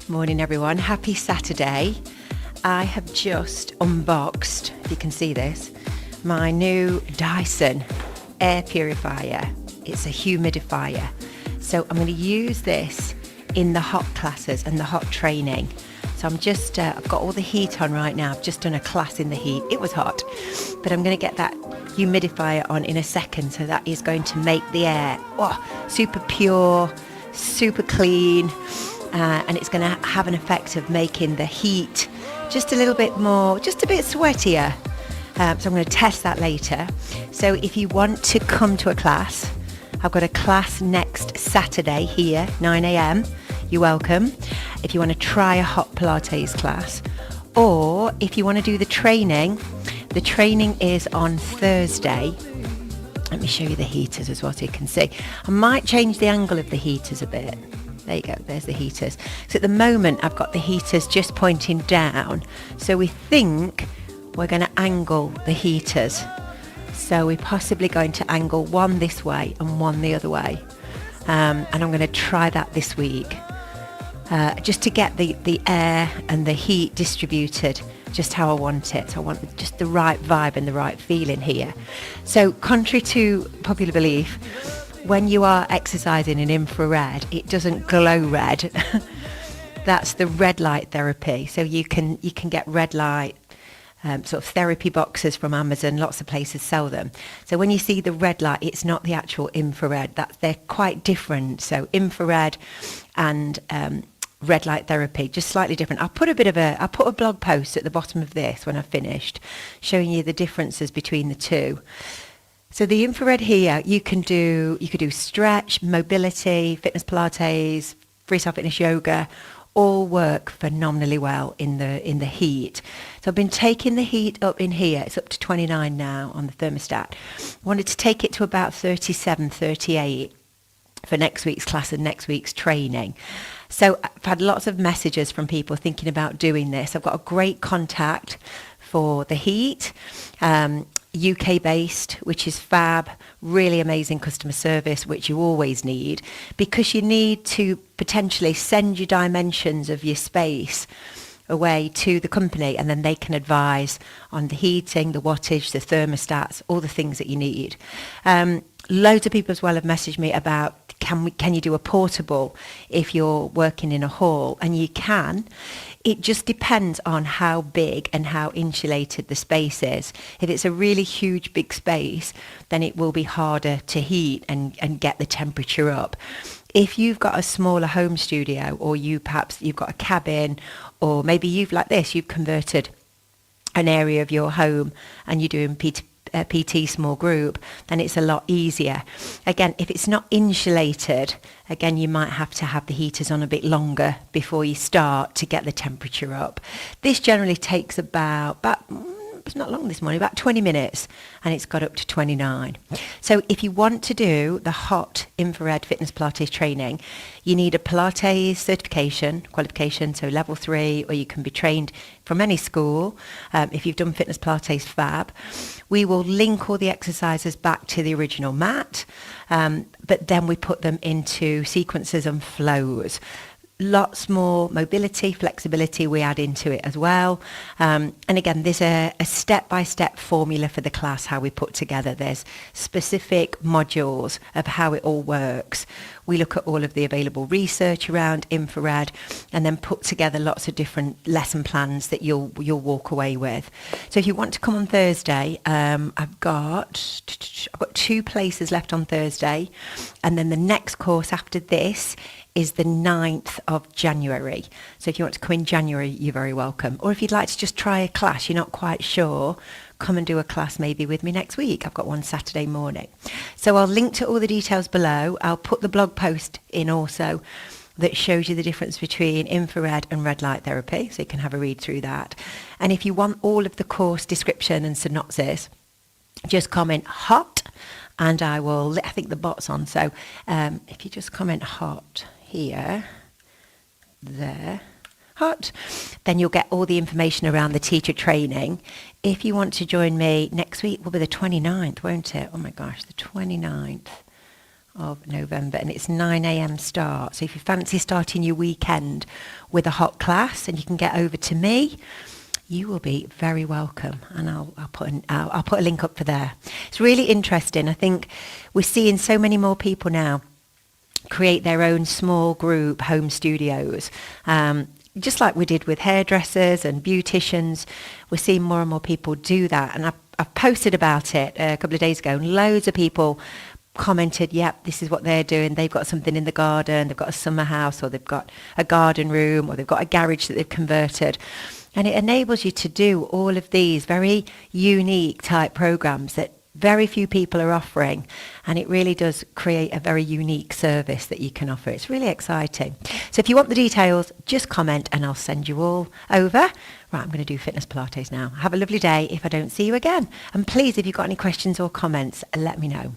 Morning everyone, happy Saturday. I have just unboxed, if you can see this, my new Dyson air purifier. It's a humidifier. So I'm going to use this in the hot classes and the hot training. So I'm just, I've got all the heat on right now. I've just done a class in the heat. It was hot, but I'm going to get that humidifier on in a second. So that is going to make the air super pure, super clean. And it's going to have an effect of making the heat just a little bit more, just a bit sweatier. So I'm going to test that later. So if you want to come to a class, I've got a class next Saturday here, 9 a.m. You're welcome. If you want to try a hot Pilates class, or if you want to do the training is on Thursday. Let me show you the heaters as well so you can see. I might change the angle of the heaters a bit. There you go, there's the heaters. So at the moment I've got the heaters just pointing down. So we think we're going to angle the heaters. So we're possibly going to angle one this way and one the other way. And I'm going to try that this week. Just to get the air and the heat distributed just how I want it. So I want just the right vibe and the right feeling here. So contrary to popular belief, when you are exercising in infrared, it doesn't glow red. That's the red light therapy. So you can get red light sort of therapy boxes from Amazon. Lots of places sell them. So when you see the red light, it's not the actual infrared. They're quite different. So infrared and red light therapy, just slightly different. I'll put a blog post at the bottom of this when I've finished, showing you the differences between the two. So the infrared here, you could do stretch, mobility, fitness Pilates, freestyle fitness yoga, all work phenomenally well in the heat. So I've been taking the heat up in here. It's up to 29 now on the thermostat. I wanted to take it to about 37, 38 for next week's class and next week's training. So I've had lots of messages from people thinking about doing this. I've got a great contact for the heat. UK based, which is fab, really amazing customer service, which you always need, because you need to potentially send your dimensions of your space away to the company, and then they can advise on the heating, the wattage, the thermostats, all the things that you need. Loads of people as well have messaged me about can you do a portable if you're working in a hall, and you can. It just depends on how big and how insulated the space is. If it's a really huge, big space, then it will be harder to heat and get the temperature up. If you've got a smaller home studio, or you've got a cabin, or maybe you've converted an area of your home and you're doing PT small group, then it's a lot easier. Again, if it's not insulated, again, you might have to have the heaters on a bit longer before you start to get the temperature up. This generally takes about it's not long this morning, about 20 minutes, and it's got up to 29. So if you want to do the hot infrared fitness Pilates training, you need a Pilates certification, qualification, so level 3, or you can be trained from any school. If you've done fitness Pilates, fab. We will link all the exercises back to the original mat, but then we put them into sequences and flows. Lots more mobility, flexibility we add into it as well. And again, there's a step-by-step formula for the class, how we put together. There's specific modules of how it all works. We look at all of the available research around infrared, and then put together lots of different lesson plans that you'll walk away with. So if you want to come on Thursday, I've got 2 places left on Thursday, and then the next course after this is the 9th of January. So if you want to come in January, you're very welcome. Or if you'd like to just try a class, you're not quite sure, come and do a class maybe with me next week. I've got one Saturday morning. So I'll link to all the details below. I'll put the blog post in also that shows you the difference between infrared and red light therapy, so you can have a read through that. And if you want all of the course description and synopsis, just comment hot, and I think the bot's on. So if you just comment hot here, there, hot, then you'll get all the information around the teacher training. If you want to join me next week, will be the 29th, won't it? Oh my gosh, the 29th of November, and it's 9 a.m. start. So if you fancy starting your weekend with a hot class and you can get over to me, you will be very welcome, and I'll put a link up for there. It's really interesting. I think we're seeing so many more people now create their own small group home studios. Just like we did with hairdressers and beauticians, we're seeing more and more people do that. And I've posted about it a couple of days ago, and loads of people commented, yep, this is what they're doing. They've got something in the garden, they've got a summer house, or they've got a garden room, or they've got a garage that they've converted. And it enables you to do all of these very unique type programs that very few people are offering, and it really does create a very unique service that you can offer. It's really exciting. So if you want the details, just comment and I'll send you all over. Right, I'm going to do Fitness Pilates now. Have a lovely day if I don't see you again. And please, if you've got any questions or comments, let me know.